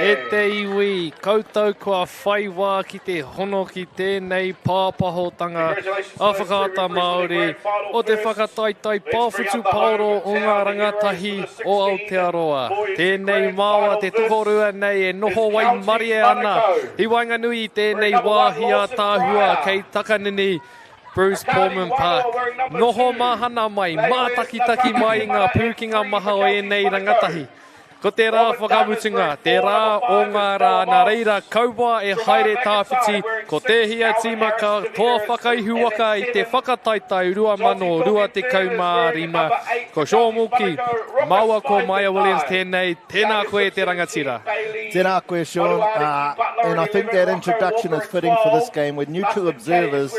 E te iwi, koutou kua whai wā ki te hono ki tēnei pāpahotanga a whakaata Māori o te whakataitai pāwhutu paoro o ngā rangatahi o Aotearoa. Tēnei māua te tohorua nei e noho wai marie ana. I Wainganui tēnei wāhi a tāhua kei Takanini, Bruce Pulman Park. Noho mahana mai, mātakitaki mai i ngā pūkinga maha o enei rangatahi. Ko te rā whakamutunga, te rā o ngā rā nā reira kaua e haere tāwhiti, ko te hia tīmaka toa whakaihu waka i te whakataitai rua mano rua te kaumārima. Ko Shōmuki, maua ko Maya Williams tēnei, tēnā koe te rangatira. Tēnā koe, Sean. And I think that introduction is fitting for this game. We're neutral observers,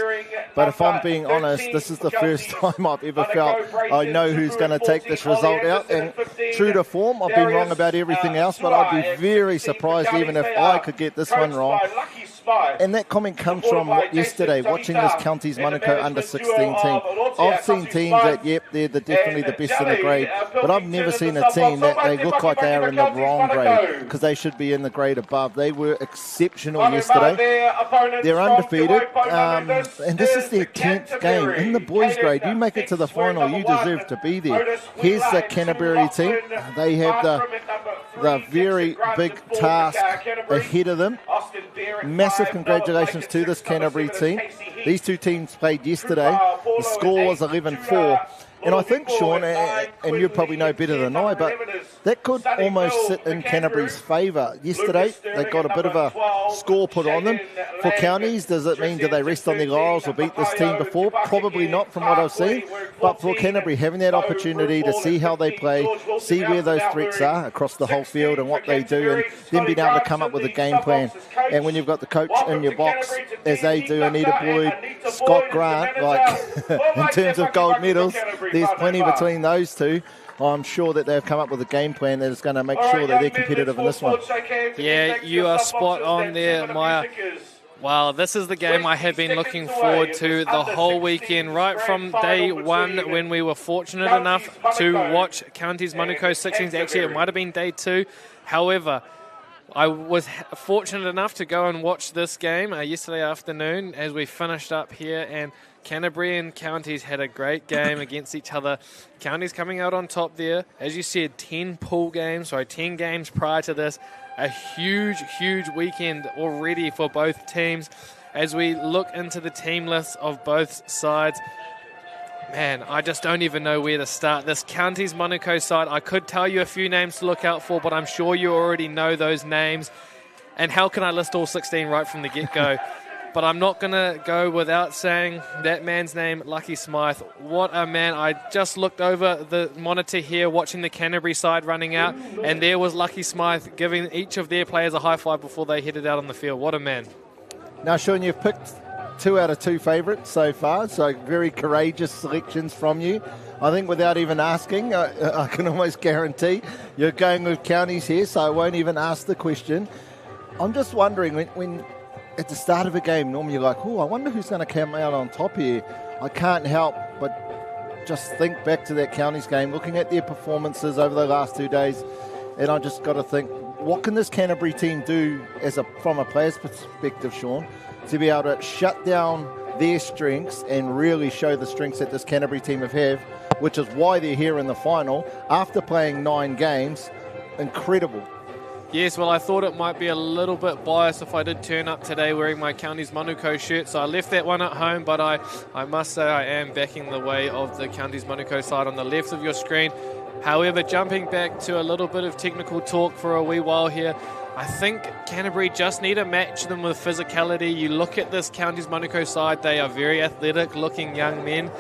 but if I'm being honest, this is the first time I've ever felt I know who's going to take this result out. And true to form, I've been wrong about everything else, but I'd be very surprised even if I could get this one wrong. And that comment comes from yesterday, watching this Counties Manukau under-16 team. I've seen teams that, yep, they're definitely the best in the grade, but I've never seen a team that they look like they are in the wrong grade, because they should be in the grade above. They were exceptional yesterday. They're undefeated, and this is their 10th game. In the boys' grade, you make it to the final, you deserve to be there. Here's the Canterbury team. They have the very big task ahead of them. Massive congratulations to this Canterbury team. These two teams played yesterday. The score was 11-4. And I think, Sean, and you probably know better than I, but that could almost sit in Canterbury's favour. Yesterday, they got a bit of a score put on them. For Counties, does it mean do they rest on their laurels or beat this team before? Probably not from what I've seen. But for Canterbury, having that opportunity to see how they play, see where those threats are across the whole field and what they do, and then being able to come up with a game plan. And when you've got the coach in your box, as they do, Anita Boyd, Scott Grant, like in terms of gold medals, there's plenty between those two. I'm sure that they've come up with a game plan that is going to make sure that they're competitive in this one. Yeah, you are spot on there, Maya. Wow, this is the game I have been looking forward to the whole weekend, right from day one when we were fortunate enough to watch Counties Manukau 16s. Actually, it might have been day two. However, I was fortunate enough to go and watch this game yesterday afternoon as we finished up here, and Canterbury and Counties had a great game against each other. Counties coming out on top there. As you said, 10 games prior to this. A huge, huge weekend already for both teams. As we look into the team lists of both sides, man, I just don't even know where to start. This Counties Manukau side, I could tell you a few names to look out for, but I'm sure you already know those names. And how can I list all 16 right from the get-go? But I'm not going to go without saying that man's name, Lucky Smythe. What a man. I just looked over the monitor here watching the Canterbury side running out, and there was Lucky Smythe giving each of their players a high five before they headed out on the field. What a man. Now, Sean, you've picked 2 out of 2 favourites so far, so very courageous selections from you. I think without even asking, I can almost guarantee you're going with Counties here, so I won't even ask the question. I'm just wondering, when at the start of a game, normally you're like, I wonder who's going to come out on top here. I can't help but just think back to that Counties game, looking at their performances over the last 2 days, and I just got to think, what can this Canterbury team do from a player's perspective, Sean, to be able to shut down their strengths and really show the strengths that this Canterbury team have, which is why they're here in the final after playing 9 games. Incredible. Yes, well, I thought it might be a little bit biased if I did turn up today wearing my Counties Manukau shirt, so I left that one at home, but I must say I am backing the way of the Counties Manukau side on the left of your screen. However, jumping back to a little bit of technical talk for a wee while here, I think Canterbury just need to match them with physicality. You look at this Counties Manukau side, they are very athletic-looking young men,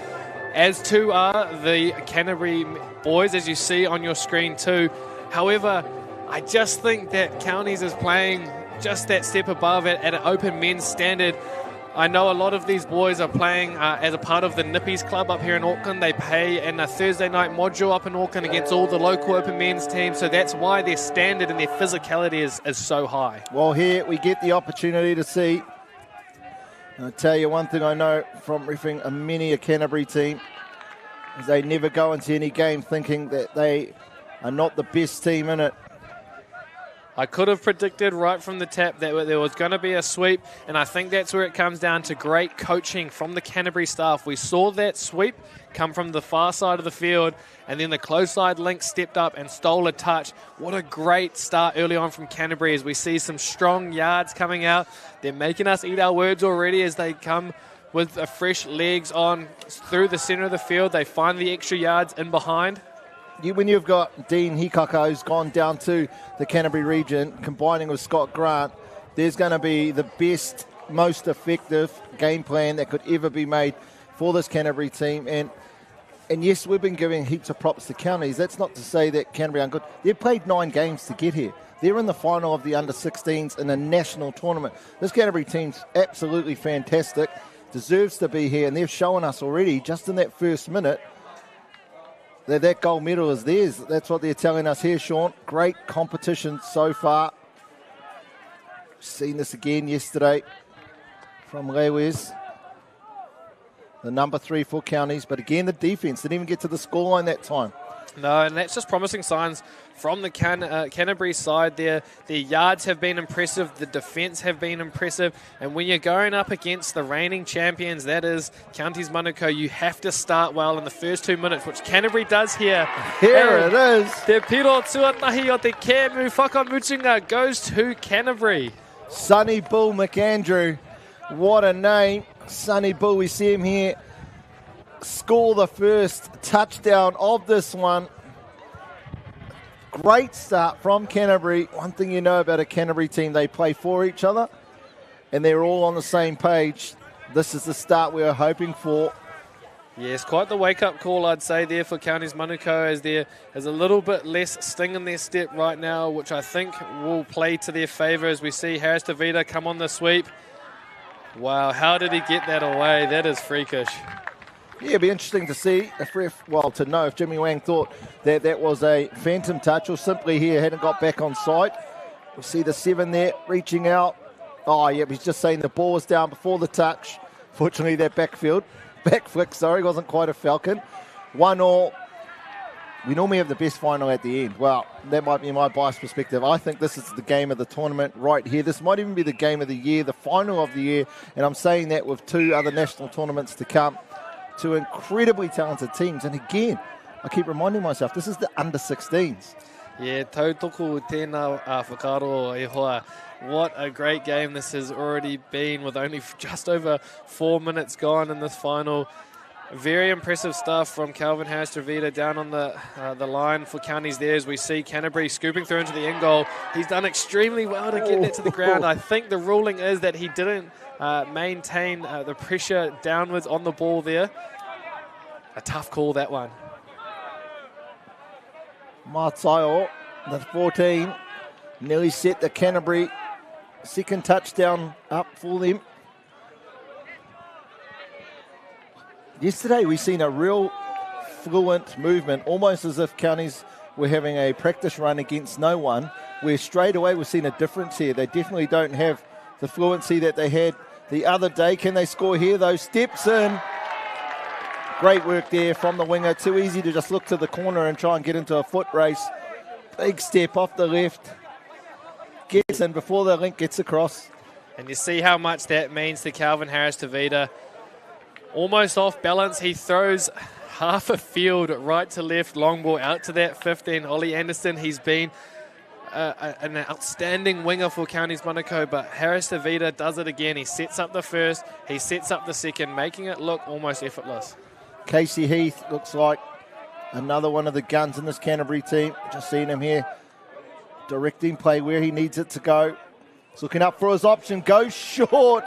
as too are the Canterbury boys, as you see on your screen too. However, I just think that Counties is playing just that step above it at an open men's standard. I know a lot of these boys are playing as a part of the Nippies Club up here in Auckland. They play in a Thursday night module up in Auckland against all the local open men's teams, so that's why their standard and their physicality is so high. Well, here we get the opportunity to see. I'll tell you one thing I know from refereeing many a Canterbury team is they never go into any game thinking that they are not the best team in it. I could have predicted right from the tap that there was going to be a sweep, and I think that's where it comes down to great coaching from the Canterbury staff. We saw that sweep come from the far side of the field, and then the close side link stepped up and stole a touch. What a great start early on from Canterbury as we see some strong yards coming out. They're making us eat our words already as they come with a fresh legs on through the centre of the field. They find the extra yards in behind. When you've got Dean Hikaka, who's gone down to the Canterbury region, combining with Scott Grant, there's going to be the best, most effective game plan that could ever be made for this Canterbury team. And yes, we've been giving heaps of props to counties. That's not to say that Canterbury aren't good. They've played 9 games to get here. They're in the final of the under-16s in a national tournament. This Canterbury team's absolutely fantastic, deserves to be here, and they've shown us already, just in that first minute, that gold medal is theirs. That's what they're telling us here, Sean. Great competition so far. Seen this again yesterday from Lewis, the number 3 for counties. But again, the defence didn't even get to the scoreline that time. No, and that's just promising signs from the Canterbury side there. The yards have been impressive. The defence have been impressive. And when you're going up against the reigning champions, that is Counties Manukau, you have to start well in the first 2 minutes, which Canterbury does here. Here it is. Te piro tuatahi o te kēmu whakamutunga goes to Canterbury. Sonny Bull McAndrew. What a name. Sonny Bull, we see him here score the first touchdown of this one. Great start from Canterbury. One thing you know about a Canterbury team, they play for each other and they're all on the same page. This is the start we were hoping for. Yes, quite the wake-up call, I'd say, there for Counties Manukau, as there is a little bit less sting in their step right now, which I think will play to their favour as we see Harris DeVita come on the sweep. Wow, how did he get that away? That is freakish. Yeah, it'd be interesting to see to know if Jimmy Wang thought that that was a phantom touch or simply he hadn't got back on site. We see the 7 there reaching out. Oh, yeah, he's just saying the ball was down before the touch. Fortunately, that back flick, wasn't quite a falcon. 1-1. We normally have the best final at the end. Well, that might be my biased perspective. I think this is the game of the tournament right here. This might even be the game of the year, the final of the year. And I'm saying that with 2 other national tournaments to come. 2 incredibly talented teams. And again, I keep reminding myself, this is the under-16s. Yeah, tautoko tēnā whakaro e hoa. What a great game this has already been with only just over 4 minutes gone in this final. Very impressive stuff from Calvin Harris-Travita down on the line for counties there as we see Canterbury scooping through into the end goal. He's done extremely well to get that to the ground. I think the ruling is that he didn't maintain the pressure downwards on the ball there. A tough call, that one. Mataio, the 14, nearly set the Canterbury second touchdown up for them. Yesterday we've seen a real fluent movement, almost as if counties were having a practice run against no one, where straight away we've seen a difference here. They definitely don't have the fluency that they had the other day. Can they score here? Those steps in. Great work there from the winger. Too easy to just look to the corner and try and get into a foot race. Big step off the left. Gets in before the link gets across. And you see how much that means to Calvin Harris-Tavita. Almost off balance. He throws half a field right to left. Long ball out to that 15. Ollie Anderson, he's been an outstanding winger for Counties Manukau, but Harris-Tavita does it again. He sets up the first. He sets up the second, making it look almost effortless. Casey Heath looks like another one of the guns in this Canterbury team. Just seeing him here directing play where he needs it to go. He's looking up for his option. Goes short.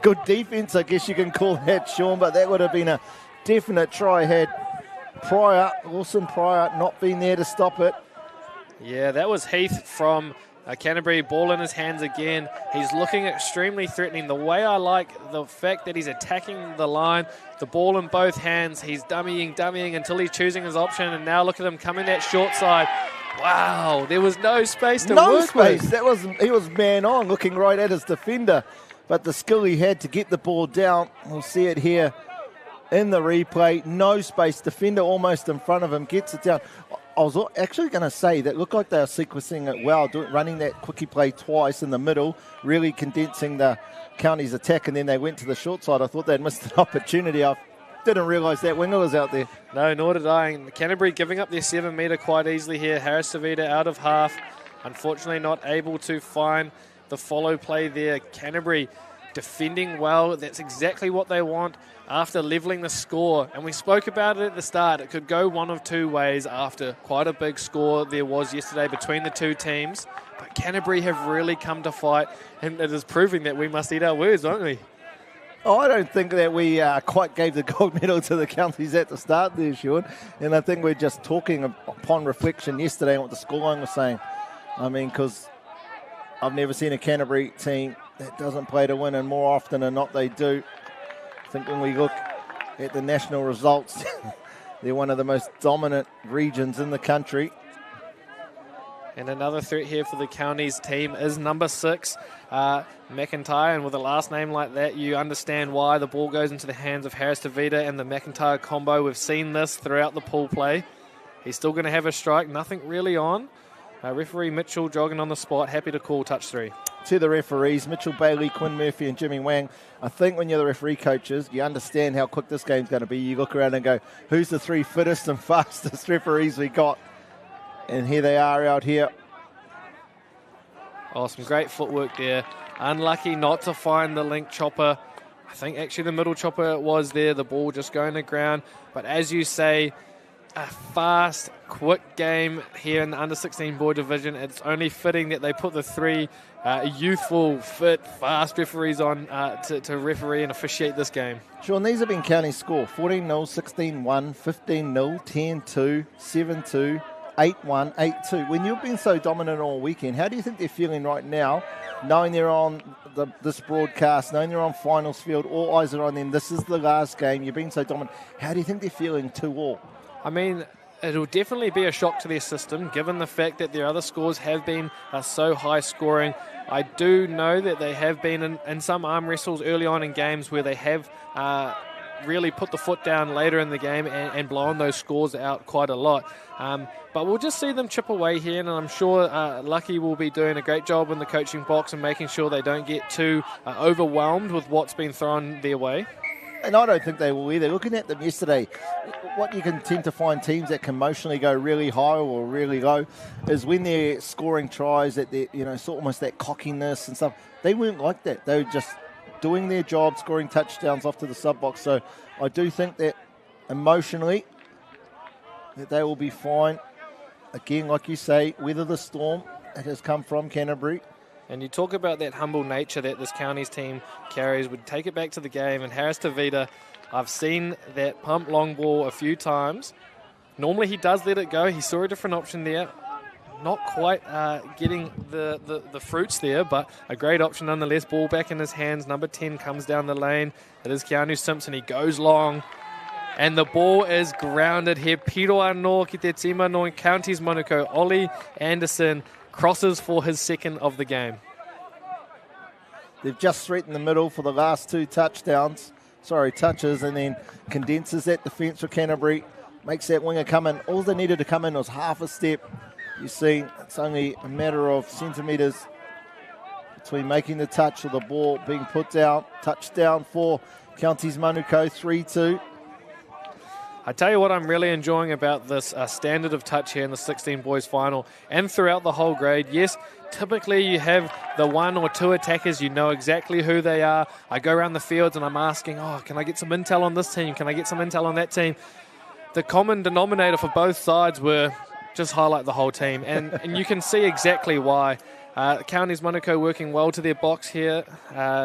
Good defense, I guess you can call that, Sean, but that would have been a definite try had Lawson Pryor not been there to stop it. Yeah, that was Heath from Canterbury. Ball in his hands again. He's looking extremely threatening. The way I like the fact that he's attacking the line, the ball in both hands. He's dummying until he's choosing his option, and now look at him coming that short side. Wow, there was no space to work with. He was man on, looking right at his defender. But the skill he had to get the ball down, we'll see it here in the replay. No space, defender almost in front of him, gets it down. I was actually going to say that looked like they were sequencing it well, running that quickie play twice in the middle, really condensing the Counties' attack, and then they went to the short side. I thought they'd missed an opportunity. I didn't realise that winger was out there. No, nor did I. And Canterbury giving up their 7 metre quite easily here. Harris Savita out of half. Unfortunately not able to find the follow play there. Canterbury defending well. That's exactly what they want after levelling the score. And we spoke about it at the start. It could go one of two ways after quite a big score there was yesterday between the two teams. But Canterbury have really come to fight, and it is proving that we must eat our words, don't we? Oh, I don't think that we quite gave the gold medal to the Counties at the start there, Sean. And I think we're just talking upon reflection yesterday and what the scoreline was saying. I mean, because I've never seen a Canterbury team that doesn't play to win, and more often than not they do. I think when we look at the national results, they're one of the most dominant regions in the country. And another threat here for the Counties team is number 6, McIntyre. And with a last name like that, you understand why the ball goes into the hands of Harris Tavita and the McIntyre combo. We've seen this throughout the pool play. He's still going to have a strike, nothing really on. Referee Mitchell jogging on the spot, happy to call touch 3. To the referees, Mitchell Bailey, Quinn Murphy and Jimmy Wang. I think when you're the referee coaches, you understand how quick this game's going to be. You look around and go, who's the 3 fittest and fastest referees we got? And here they are out here. Oh, some great footwork there. Unlucky not to find the link chopper. I think actually the middle chopper was there, the ball just going to ground. But as you say, a fast, quick game here in the under-16 boy division. It's only fitting that they put the 3 youthful, fit, fast referees on to referee and officiate this game. Sean, these have been County score. 14-0, 16-1, 15-0, 10-2, 7-2, 8-1, 8-2. When you've been so dominant all weekend, how do you think they're feeling right now, knowing they're on this broadcast, knowing they're on finals field, all eyes are on them, this is the last game, you've been so dominant. How do you think they're feeling 2-all? I mean, it'll definitely be a shock to their system, given the fact that their other scores have been so high scoring. I do know that they have been in some arm wrestles early on in games where they have really put the foot down later in the game and blown those scores out quite a lot. But we'll just see them chip away here, and I'm sure Lucky will be doing a great job in the coaching box and making sure they don't get too overwhelmed with what's been thrown their way. And I don't think they will either. Looking at them yesterday, what you can tend to find teams that can emotionally go really high or really low is when they're scoring tries, that they're, sort of almost that cockiness and stuff. They weren't like that. They were just doing their job, scoring touchdowns off to the sub box. So I do think that emotionally that they will be fine. Again, like you say, weather the storm. It has come from Canterbury. And you talk about that humble nature that this Counties team carries, would take it back to the game. And Harris Tavita, I've seen that pump long ball a few times. Normally he does let it go. He saw a different option there. Not quite getting the fruits there, but a great option nonetheless. Ball back in his hands. Number 10 comes down the lane. It is Keanu Simpson. He goes long. And the ball is grounded here. Piro anō ki te tima no Counties Manukau. Ollie Anderson crosses for his second of the game. They've just threatened the middle for the last 2 touches, and then condenses that defence for Canterbury, makes that winger come in. All they needed to come in was half a step. You see, it's only a matter of centimetres between making the touch or the ball being put down. Touchdown for Counties Manukau, 3-2. I tell you what I'm really enjoying about this standard of touch here in the 16 boys final and throughout the whole grade. Yes, typically you have the 1 or 2 attackers, you know exactly who they are. I go around the fields and I'm asking, can I get some intel on this team? Can I get some intel on that team? The common denominator for both sides were just highlight the whole team. And you can see exactly why. Counties Manukau working well to their box here.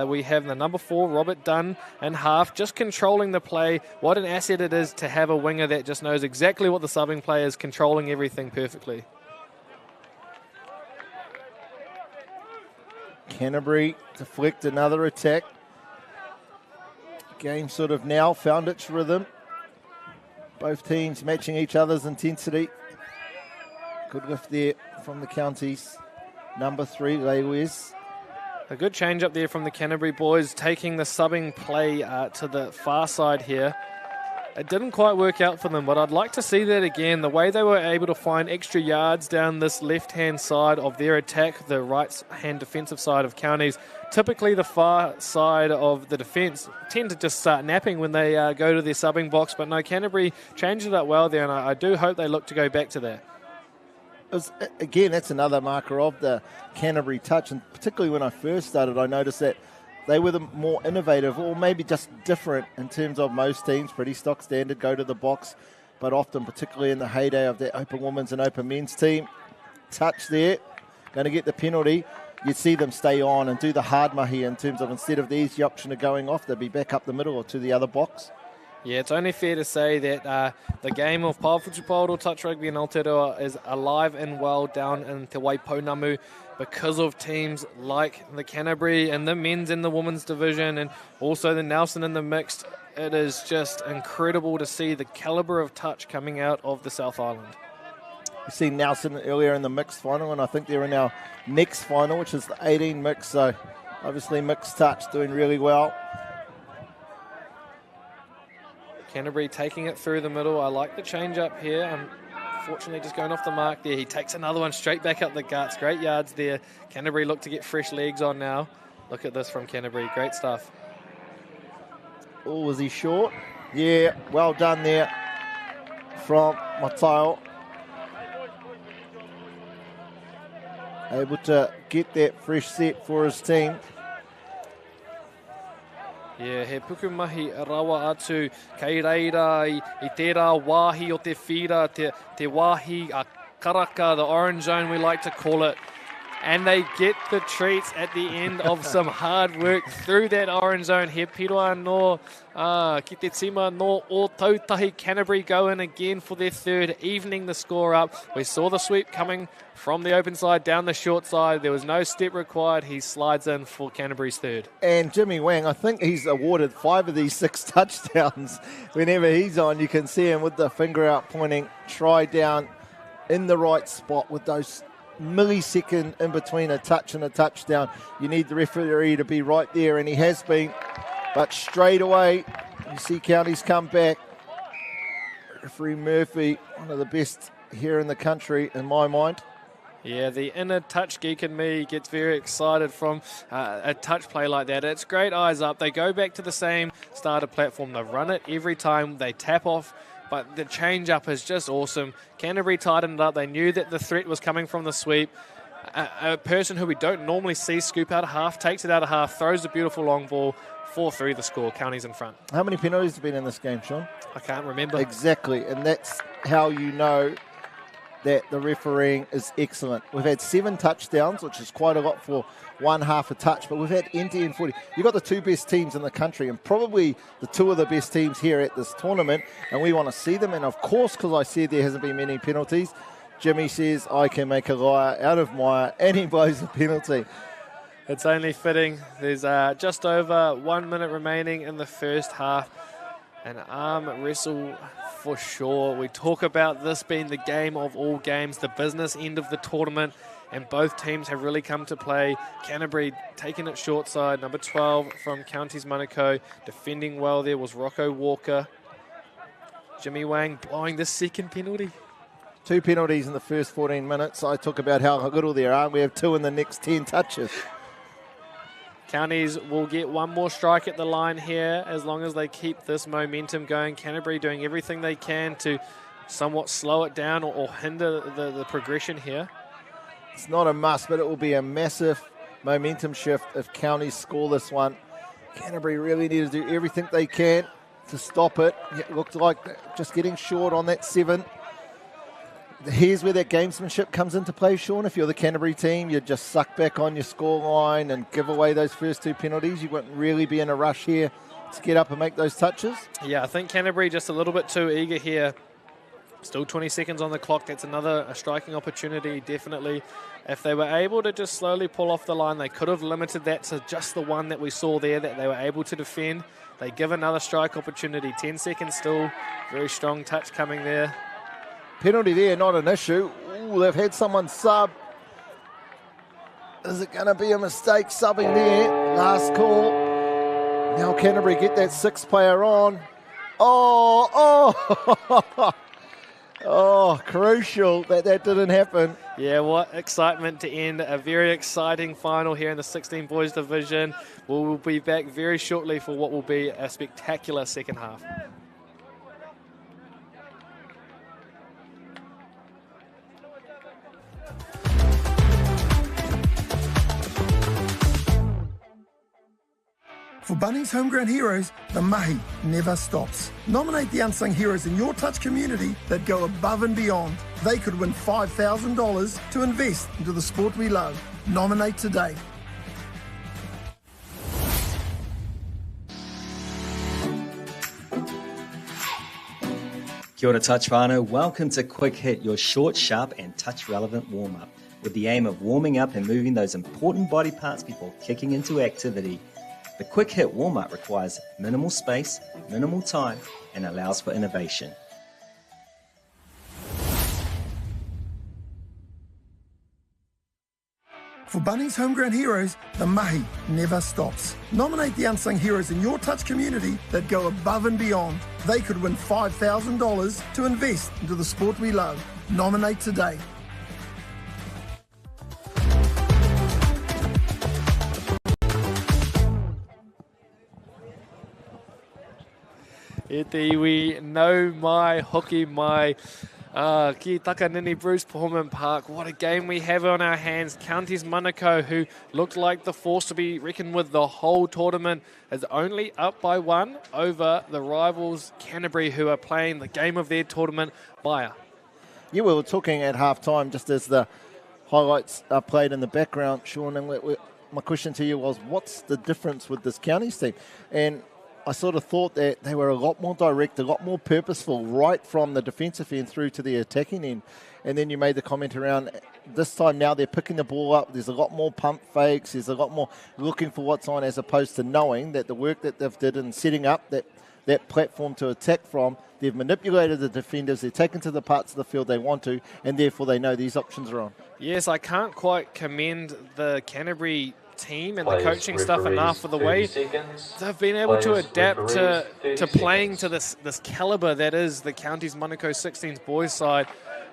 We have the number 4, Robert Dunn, in half, just controlling the play. What an asset it is to have a winger that just knows exactly what the subbing play is, controlling everything perfectly. Canterbury deflect another attack. Game sort of now found its rhythm. Both teams matching each other's intensity. Good lift there from the Counties. Number 3, Lewis. A good change up there from the Canterbury boys, taking the subbing play to the far side here. It didn't quite work out for them, but I'd like to see that again. The way they were able to find extra yards down this left-hand side of their attack, the right-hand defensive side of Counties. Typically, the far side of the defence tend to just start napping when they go to their subbing box, but no, Canterbury changed it up well there, and I do hope they look to go back to that. Again, that's another marker of the Canterbury touch, and particularly when I first started, I noticed that they were the more innovative, or maybe just different in terms of most teams. Pretty stock standard, go to the box, but often, particularly in the heyday of their open women's and open men's team, touch there, going to get the penalty. You'd see them stay on and do the hard mahi in terms of, instead of the easy option of going off, they'd be back up the middle or to the other box. Yeah, it's only fair to say that the game of Pāwhitupouro touch rugby in Aotearoa is alive and well down in Te Waipounamu because of teams like the Canterbury and the men's and the women's division, and also the Nelson in the mixed. It is just incredible to see the calibre of touch coming out of the South Island. We've seen Nelson earlier in the mixed final, and I think they're in our next final, which is the 18 mix, so obviously mixed touch doing really well. Canterbury taking it through the middle. I like the change up here. Unfortunately, just going off the mark there. He takes another one straight back up the guts. Great yards there. Canterbury look to get fresh legs on now. Look at this from Canterbury. Great stuff. Oh, was he short? Yeah, well done there from Matao. Able to get that fresh set for his team. Yeah, he puku mahi rawa atu kei reira I tērā wāhi o te whira, te wāhi a karaka, the orange zone we like to call it. And they get the treats at the end of some hard work through that orange zone. He piroa no ki te tima no o tautahi. Canterbury go in again for their third, evening the score up. We saw the sweep coming from the open side down the short side. There was no step required. He slides in for Canterbury's third. And Jimmy Wang, I think he's awarded 5 of these 6 touchdowns. Whenever he's on, you can see him with the finger out pointing, try down in the right spot with those millisecond in between a touch and a touchdown. You need the referee to be right there, and he has been. But straight away, you see Counties come back. Referee Murphy, one of the best here in the country, in my mind. Yeah, the inner touch geek in me gets very excited from a touch play like that. It's great eyes up. They go back to the same starter platform. They run it every time. They tap off. But the change-up is just awesome. Canterbury tightened it up. They knew that the threat was coming from the sweep. A person who we don't normally see scoop out of half, takes it out of half, throws a beautiful long ball, 4-3 the score. Counties in front. How many penalties have been in this game, Sean? I can't remember. Exactly, and that's how you know that the refereeing is excellent. We've had 7 touchdowns, which is quite a lot for one half a touch, but we've had end-to-end footy. You've got the 2 best teams in the country and probably the 2 of the best teams here at this tournament, and we want to see them. And of course, because I said there hasn't been many penalties, Jimmy says I can make a liar out of Maya, and he blows the penalty. It's only fitting. There's just over 1 minute remaining in the first half. An arm wrestle for sure. We talk about this being the game of all games, the business end of the tournament, and both teams have really come to play. Canterbury taking it short side. Number 12 from Counties Manukau. Defending well there was Rocco Walker. Jimmy Wang blowing the second penalty. 2 penalties in the first 14 minutes. I talk about how little there are. We have 2 in the next 10 touches. Counties will get one more strike at the line here as long as they keep this momentum going. Canterbury doing everything they can to somewhat slow it down or hinder the progression here. It's not a must, but it will be a massive momentum shift if Counties score this one. Canterbury really need to do everything they can to stop it. It looked like just getting short on that 7. Here's where that gamesmanship comes into play, Sean. If you're the Canterbury team, you just suck back on your scoreline and give away those first 2 penalties. You wouldn't really be in a rush here to get up and make those touches. Yeah, I think Canterbury just a little bit too eager here. Still 20 seconds on the clock. That's another striking opportunity, definitely. If they were able to just slowly pull off the line, they could have limited that to just the one that we saw there that they were able to defend. They give another strike opportunity. 10 seconds still. Very strong touch coming there. Penalty there, not an issue. Ooh, they've had someone sub. Is it going to be a mistake subbing there? Last call. Now Canterbury get that 6th player on. Oh, oh, crucial that didn't happen. Yeah, what excitement to end a very exciting final here in the 16 boys division. We'll be back very shortly for what will be a spectacular second half. For Bunnings Homegrown Heroes, the mahi never stops. Nominate the unsung heroes in your touch community that go above and beyond. They could win $5,000 to invest into the sport we love. Nominate today. Kia ora touch whānau, welcome to Quick Hit, your short, sharp and touch relevant warm-up, with the aim of warming up and moving those important body parts before kicking into activity. The Quick Hit warm-up requires minimal space, minimal time, and allows for innovation. For Bunnings Homegrown Heroes, the mahi never stops. Nominate the unsung heroes in your touch community that go above and beyond. They could win $5,000 to invest into the sport we love. Nominate today. E te iwi, no mai, hoki mai, ki taka nini Bruce Pulman Park. What a game we have on our hands. Counties Manukau, who looked like the force to be reckoned with the whole tournament, is only up by one over the rivals Canterbury, who are playing the game of their tournament, Baia. Yeah, we were talking at half-time just as the highlights are played in the background, Sean, and my question to you was, what's the difference with this Counties team? And I sort of thought that they were a lot more direct, a lot more purposeful, right from the defensive end through to the attacking end. And then you made the comment around this time now they're picking the ball up. There's a lot more pump fakes. There's a lot more looking for what's on, as opposed to knowing that the work that they've did in setting up that platform to attack from, they've manipulated the defenders. They're taken to the parts of the field they want to, and therefore they know these options are on. Yes, I can't quite commend the Canterbury team and the coaching staff enough for the way they've been able to adapt to playing to this caliber that is the Counties Manukau 16s boys side.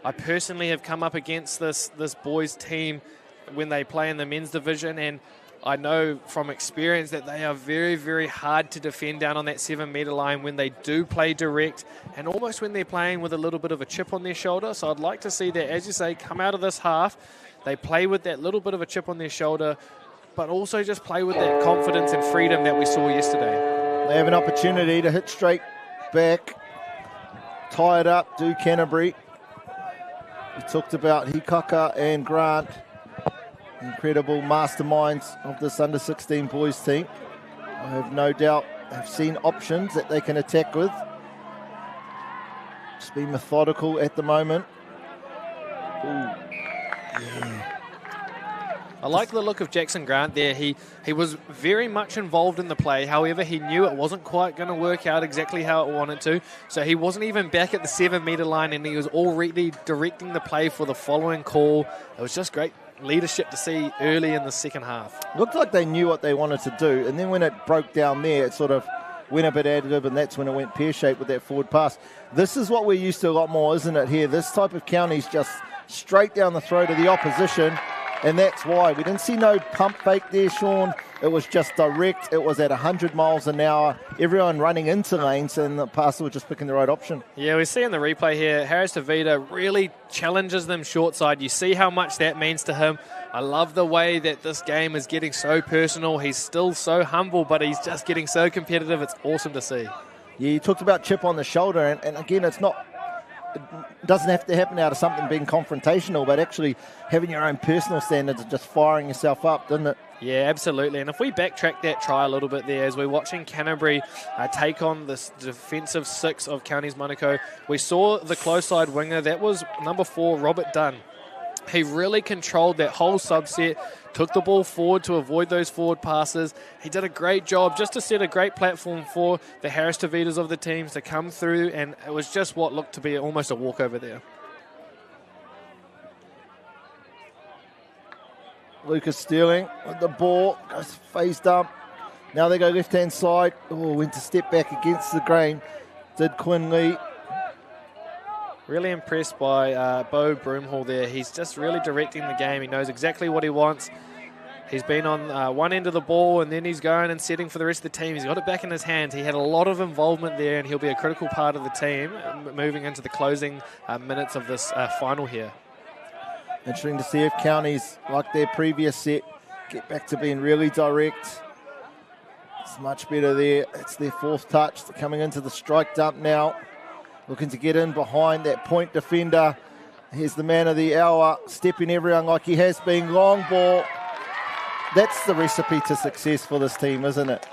I personally have come up against this boys team when they play in the men's division, and I know from experience that they are very, very hard to defend down on that 7-metre line when they do play direct, and almost when they're playing with a little bit of a chip on their shoulder. So I'd like to see that, as you say, come out of this half, they play with that little bit of a chip on their shoulder, but also just play with that confidence and freedom that we saw yesterday. They have an opportunity to hit straight back, tie it up, do Canterbury. We talked about Hikaka and Grant, incredible masterminds of this under-16 boys team. I have no doubt they've seen options that they can attack with. Just be methodical at the moment. Ooh. Yeah. I like the look of Jackson Grant there. He was very much involved in the play. However, he knew it wasn't quite going to work out exactly how it wanted to. So he wasn't even back at the 7-metre line, and he was already directing the play for the following call. It was just great leadership to see early in the second half. Looked like they knew what they wanted to do, and then when it broke down there, it sort of went a bit additive, and that's when it went pear-shaped with that forward pass. This is what we're used to a lot more, isn't it, here? This type of Counties just straight down the throat of the opposition. And that's why we didn't see no pump fake there, Sean. It was just direct. It was at 100 miles an hour. Everyone running into lanes, and the passer was just picking the right option. Yeah, we see in the replay here, Harris DeVita really challenges them short side. You see how much that means to him. I love the way that this game is getting so personal. He's still so humble, but he's just getting so competitive. It's awesome to see. Yeah, you talked about chip on the shoulder, and again, it doesn't have to happen out of something being confrontational, but actually having your own personal standards and just firing yourself up, doesn't it? Yeah, absolutely. And if we backtrack that try a little bit there, as we're watching Canterbury take on this defensive 6 of Counties Manukau, we saw the close side winger. That was number 4, Robert Dunn. He really controlled that whole subset, took the ball forward to avoid those forward passes. He did a great job just to set a great platform for the Harris DeVitas of the teams to come through, and it was just what looked to be almost a walkover there. Lucas Sterling with the ball, goes face dump. Now they go left-hand side. Oh, went to step back against the grain. did Quinn Lee. Really impressed by Bo Broomhall there. He's just really directing the game. He knows exactly what he wants. He's been on one end of the ball, and then he's going and setting for the rest of the team. He's got it back in his hands. He had a lot of involvement there, and he'll be a critical part of the team moving into the closing minutes of this final here. Interesting to see if counties, like their previous set, get back to being really direct. It's much better there. It's their fourth touch. They're coming into the strike dump now. Looking to get in behind that point defender. Here's the man of the hour, stepping everyone like he has been. Long ball. That's the recipe to success for this team, isn't it?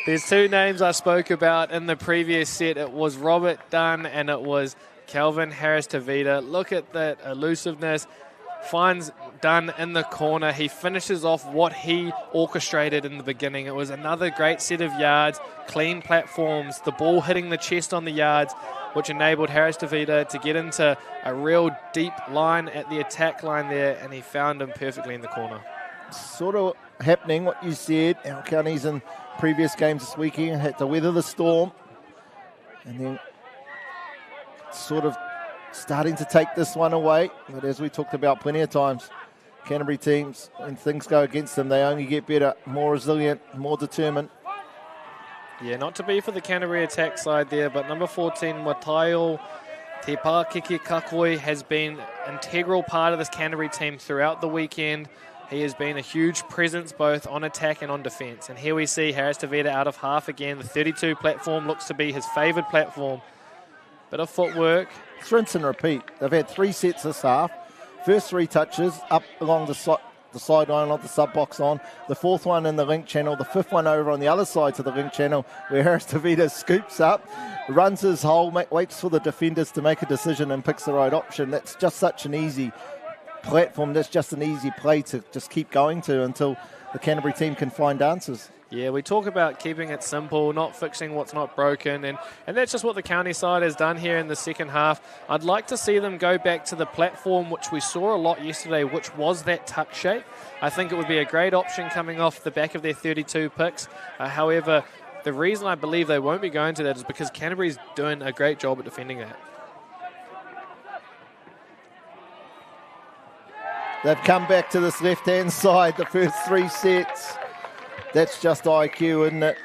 There's two names I spoke about in the previous set. It was Robert Dunn and it was Calvin Harris-Tavita. Look at that elusiveness. Finds Dunn in the corner. He finishes off what he orchestrated in the beginning. It was another great set of yards, clean platforms, the ball hitting the chest on the yards, which enabled Harris-Tavita to get into a real deep line at the attack line there, and he found him perfectly in the corner. Sort of happening what you said. Our counties in previous games this weekend had to weather the storm, and then sort of starting to take this one away. But as we talked about plenty of times, Canterbury teams, when things go against them, they only get better, more resilient, more determined. Yeah, not to be for the Canterbury attack side there, but number 14, Wataio Te Pākeke Kakoi, has been an integral part of this Canterbury team throughout the weekend. He has been a huge presence both on attack and on defence. And here we see Harris-Tavita out of half again. The 32 platform looks to be his favoured platform. Bit of footwork. It's rinse and repeat. They've had 3 sets this half. First 3 touches up along the sideline, on the sub-box on. The 4th one in the link channel. The 5th one over on the other side to the link channel where Harris-Tavita scoops up, runs his hole, waits for the defenders to make a decision and picks the right option. That's just such an easy platform. That's just an easy play to just keep going to until the Canterbury team can find answers. Yeah, we talk about keeping it simple, not fixing what's not broken, and that's just what the county side has done here in the second half. I'd like to see them go back to the platform, which we saw a lot yesterday, which was that tuck shape. I think it would be a great option coming off the back of their 32 picks. However, the reason I believe they won't be going to that is because Canterbury's doing a great job at defending that. They've come back to this left-hand side, the first 3 sets. That's just IQ, isn't it?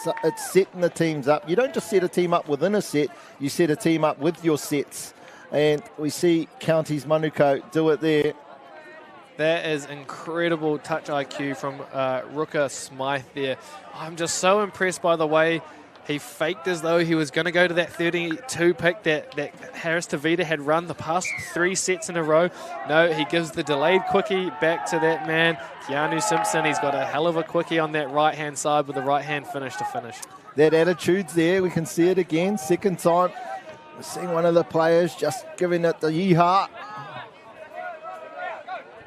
So it's setting the teams up. You don't just set a team up within a set, you set a team up with your sets. And we see Counties Manukau do it there. That is incredible touch IQ from Ruka Smythe there. I'm just so impressed by the way he faked as though he was going to go to that 32 pick that Harris-Tavita had run the past 3 sets in a row. No, he gives the delayed quickie back to that man, Keanu Simpson. He's got a hell of a quickie on that right-hand side with the right-hand finish to finish. That attitude's there. We can see it again. Second time. We're seeing one of the players just giving it the yeehaw.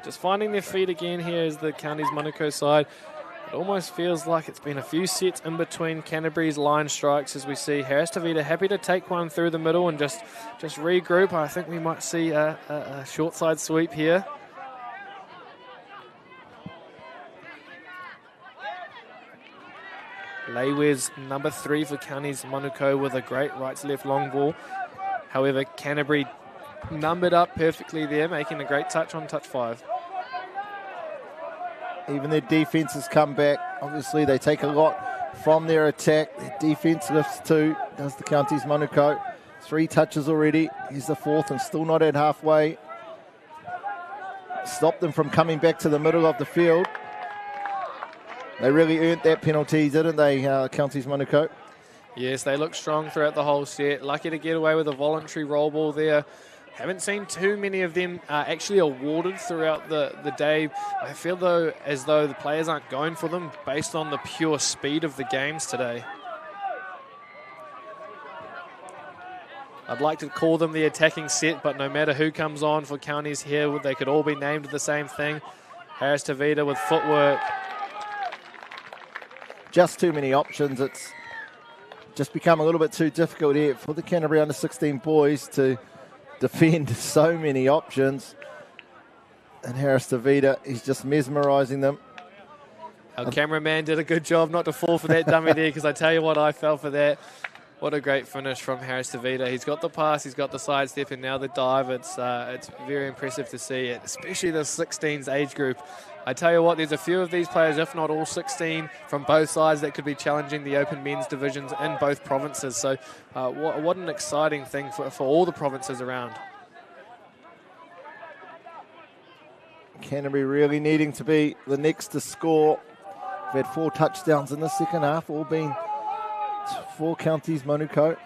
Just finding their feet again here is the Counties Manukau side. It almost feels like it's been a few sets in between Canterbury's line strikes as we see Harris-Tavita happy to take one through the middle and just regroup. I think we might see a short side sweep here. Leiwes, number 3 for Counties Manukau with a great right-to-left long ball. However, Canterbury numbered up perfectly there, making a great touch on touch 5. Even their defence has come back. Obviously, they take a lot from their attack. Their defence lifts too, does the Counties Manukau. 3 touches already. Here's the 4th and still not at halfway. Stopped them from coming back to the middle of the field. They really earned that penalty, didn't they, Counties Manukau? Yes, they look strong throughout the whole set. Lucky to get away with a voluntary roll ball there. Haven't seen too many of them actually awarded throughout the day. I feel as though the players aren't going for them based on the pure speed of the games today. I'd like to call them the attacking set, but no matter who comes on for counties here, they could all be named the same thing. Harris-Tavita with footwork. Just too many options. It's just become a little bit too difficult here for the Canterbury under-16 boys to defend so many options. And Harris-Tavita is just mesmerising them. Our cameraman did a good job not to fall for that dummy there, because I tell you what, I fell for that. What a great finish from Harris Tavita. He's got the pass, he's got the sidestep, and now the dive. It's very impressive to see it, especially the 16s age group. I tell you what, there's a few of these players, if not all 16, from both sides that could be challenging the open men's divisions in both provinces. So what an exciting thing for all the provinces around. Canterbury really needing to be the next to score. We've had 4 touchdowns in the second half, all being 4 counties, Manukau.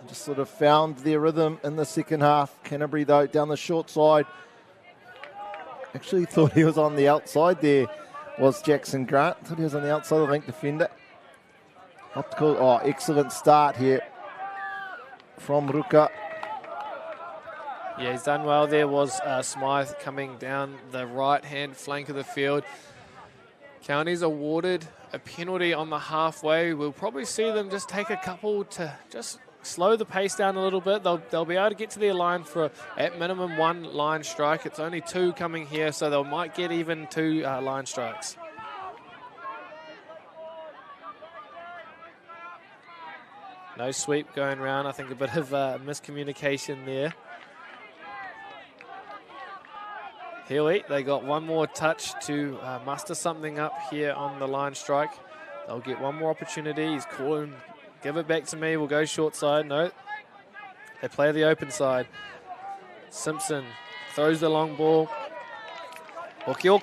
Just sort of found their rhythm in the second half. Canterbury, though, down the short side. Actually thought he was on the outside there, was Jackson Grant. Thought he was on the outside of the link defender. Optical, excellent start here from Ruka. Yeah, he's done well there. Was Smythe coming down the right-hand flank of the field. Counties awarded a penalty on the halfway. We'll probably see them just take a couple to just slow the pace down a little bit. They'll be able to get to their line for, at minimum, 1 line strike. It's only 2 coming here, so they might get even 2 line strikes. No sweep going around. I think a bit of miscommunication there. Healy, they got 1 more touch to muster something up here on the line strike. They'll get 1 more opportunity. He's calling, give it back to me. We'll go short side. No, they play the open side. Simpson throws the long ball. I don't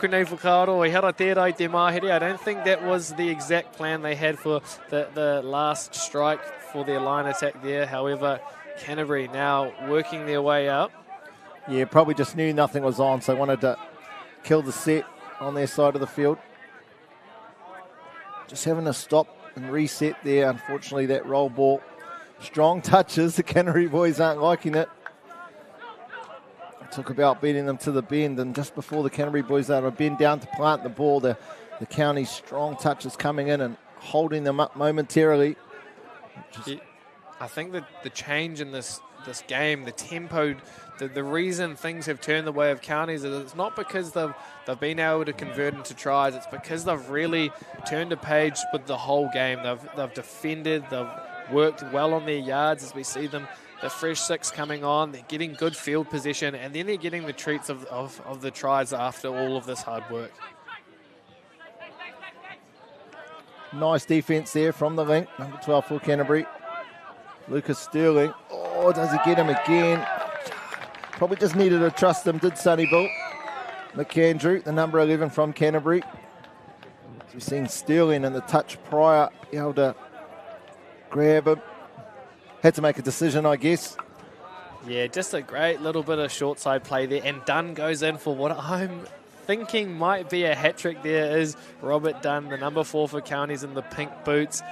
think that was the exact plan they had for the last strike for their line attack there. However, Canterbury now working their way up. Yeah, probably just knew nothing was on, so wanted to kill the set on their side of the field. Just having to stop and reset there. Unfortunately, that roll ball. Strong touches. The Canterbury boys aren't liking it. Talk about beating them to the bend, and just before the Canterbury boys are to bend down to plant the ball, the County's strong touches coming in and holding them up momentarily. I think that the change in this game, the tempo, the reason things have turned the way of Counties is it's not because they've been able to convert into tries. It's because they've really turned a page with the whole game. They've defended, they've worked well on their yards as we see them. The fresh 6 coming on, they're getting good field position, and then they're getting the treats of the tries after all of this hard work. Nice defence there from the link, number 12 for Canterbury. Lucas Sterling. Oh, does he get him again? Probably just needed to trust him, did Sonny Bill. McAndrew, the number 11 from Canterbury. We've seen Sterling in the touch prior, able to grab him. Had to make a decision, I guess. Yeah, just a great little bit of short side play there. And Dunn goes in for what I'm thinking might be a hat-trick there is Robert Dunn, the number 4 for Counties in the pink boots.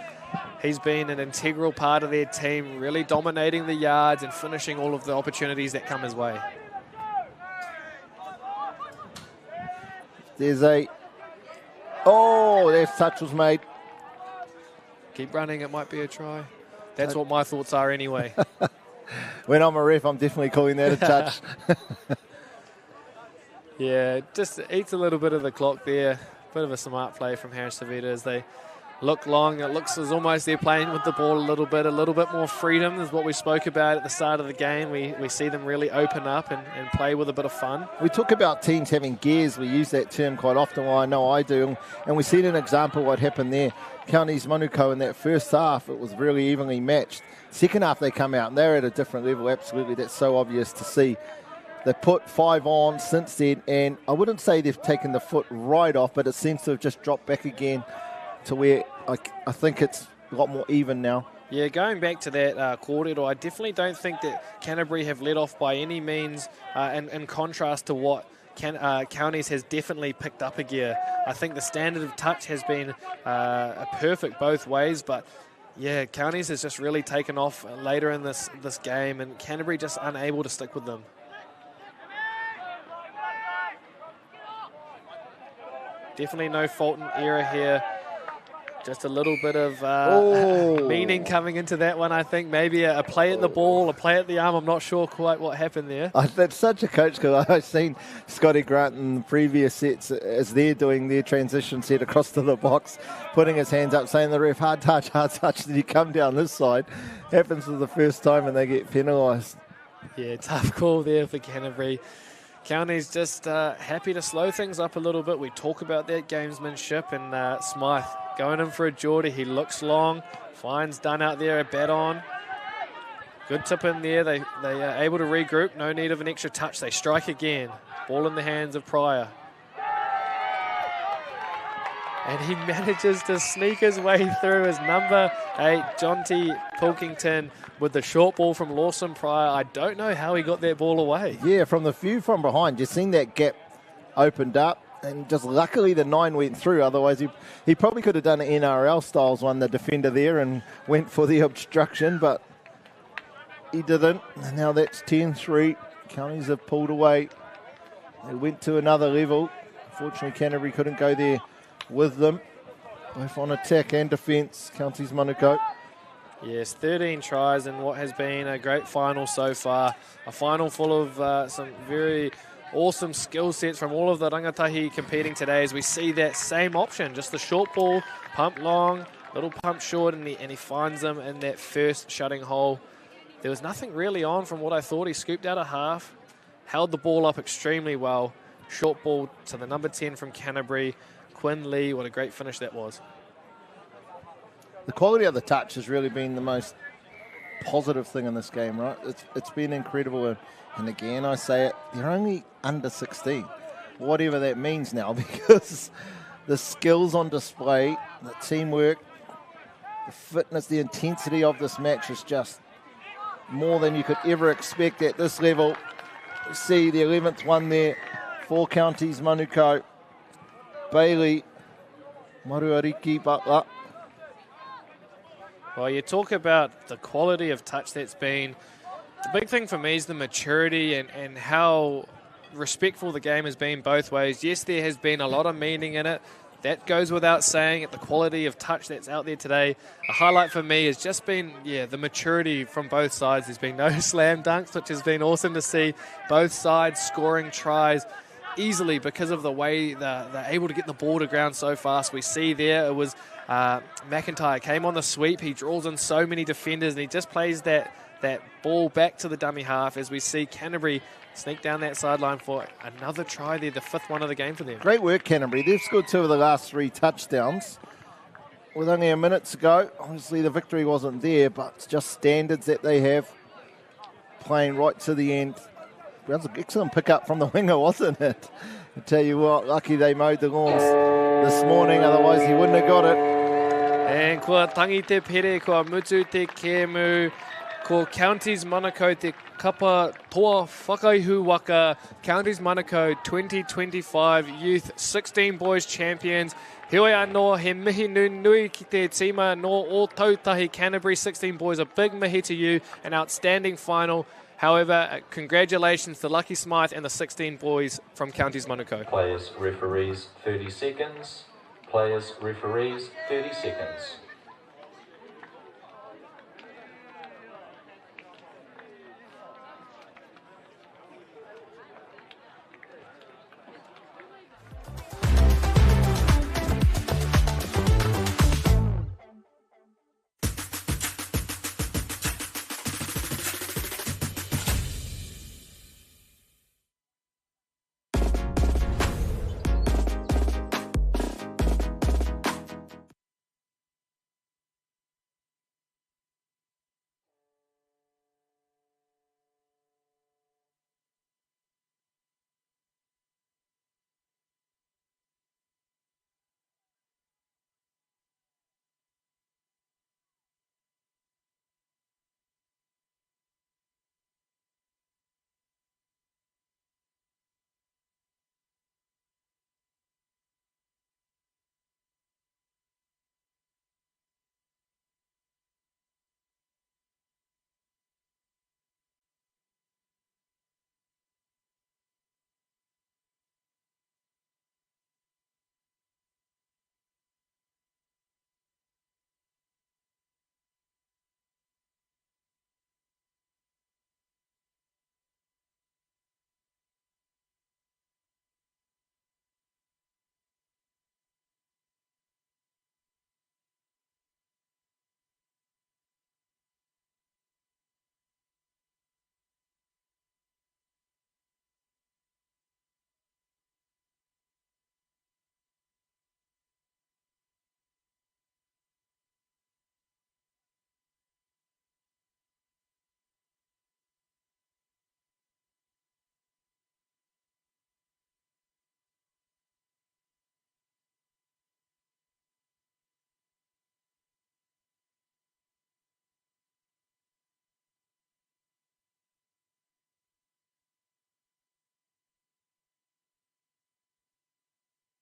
He's been an integral part of their team, really dominating the yards and finishing all of the opportunities that come his way. There's a... Oh, their touch was made. Keep running, it might be a try. That's what my thoughts are anyway. When I'm a ref, I'm definitely calling that a touch. Yeah, just eats a little bit of the clock there. Bit of a smart play from Harris Tavita as they look long. It looks as almost they're playing with the ball a little bit more freedom is what we spoke about at the start of the game. We see them really open up and play with a bit of fun. We talk about teams having gears. We use that term quite often. Well, I know I do. And we see an example of what happened there. Counties Manukau in that first half, it was really evenly matched. Second half they come out and they're at a different level. Absolutely, that's so obvious to see. They put 5 on since then, and I wouldn't say they've taken the foot right off, but it seems to have just dropped back again to where I think it's a lot more even now. Yeah, going back to that quarter, I definitely don't think that Canterbury have let off by any means in contrast to what Counties has definitely picked up a gear. I think the standard of touch has been perfect both ways, but yeah, Counties has just really taken off later in this game, and Canterbury just unable to stick with them. Definitely no Fulton error here. Just a little bit of meaning coming into that one, I think. Maybe a play at the ball, a play at the arm. I'm not sure quite what happened there. That's such a coach, because I've seen Scotty Grant in the previous sets as they're doing their transition set across to the box, putting his hands up, saying the ref, hard touch, then you come down this side. Happens for the first time and they get penalised. Yeah, tough call there for Canterbury. County's just happy to slow things up a little bit. We talk about that gamesmanship, and Smythe going in for a Geordie. He looks long. Fine's done out there, a bat on. Good tip in there. They are able to regroup. No need of an extra touch. They strike again. Ball in the hands of Pryor. And he manages to sneak his way through as number 8, Jonty Pilkington, with the short ball from Lawson Pryor. I don't know how he got that ball away. Yeah, from the view from behind, you've seen that gap opened up, and just luckily the 9 went through. Otherwise, he probably could have done an NRL styles one, the defender there, and went for the obstruction, but he didn't. And now that's 10-3. Counties have pulled away. They went to another level. Unfortunately, Canterbury couldn't go there with them, both on attack and defence. Counties Manukau. Yes, 13 tries in what has been a great final so far. A final full of some very awesome skill sets from all of the rangatahi competing today, as we see that same option, just the short ball, pump long, little pump short, and he finds them in that first shutting hole. There was nothing really on from what I thought. He scooped out a half, held the ball up extremely well. Short ball to the number 10 from Canterbury, Quinn Lee. What a great finish that was. The quality of the touch has really been the most positive thing in this game, right? It's been incredible. And again, I say it, they're only under 16, whatever that means now, because the skills on display, the teamwork, the fitness, the intensity of this match is just more than you could ever expect at this level. You see the 11th one there, 4 counties, Manukau, Bailey, Maruariki, Butler. Well, you talk about the quality of touch that's been. The big thing for me is the maturity and how respectful the game has been both ways. Yes, there has been a lot of meaning in it. That goes without saying. At the quality of touch that's out there today, a highlight for me has just been, the maturity from both sides. There's been no slam dunks, which has been awesome to see. Both sides scoring tries easily because of the way they're able to get the ball to ground so fast. We see there it was McIntyre came on the sweep. He draws in so many defenders and he just plays that ball back to the dummy half, as we see Canterbury sneak down that sideline for another try there, the 5th one of the game for them. Great work, Canterbury. They've scored 2 of the last 3 touchdowns with only a minute to go. Obviously the victory wasn't there, but it's just standards that they have, playing right to the end. That was an excellent pick-up from the winger, wasn't it? I tell you what, lucky they mowed the lawns this morning, otherwise he wouldn't have got it. And kua tangi te pere, kua mutu te kemu, ko Counties Manukau te kapa toa whakaihu waka. Counties Manukau 2025 Youth 16 Boys Champions. Heoi anō, he mihi nui ki te tima no o tautahi Canterbury 16 Boys. A big mihi to you, an outstanding final. However, congratulations to Lucky Smythe and the 16 boys from Counties Manukau. Players, referees, 30 seconds. Players, referees, 30 seconds.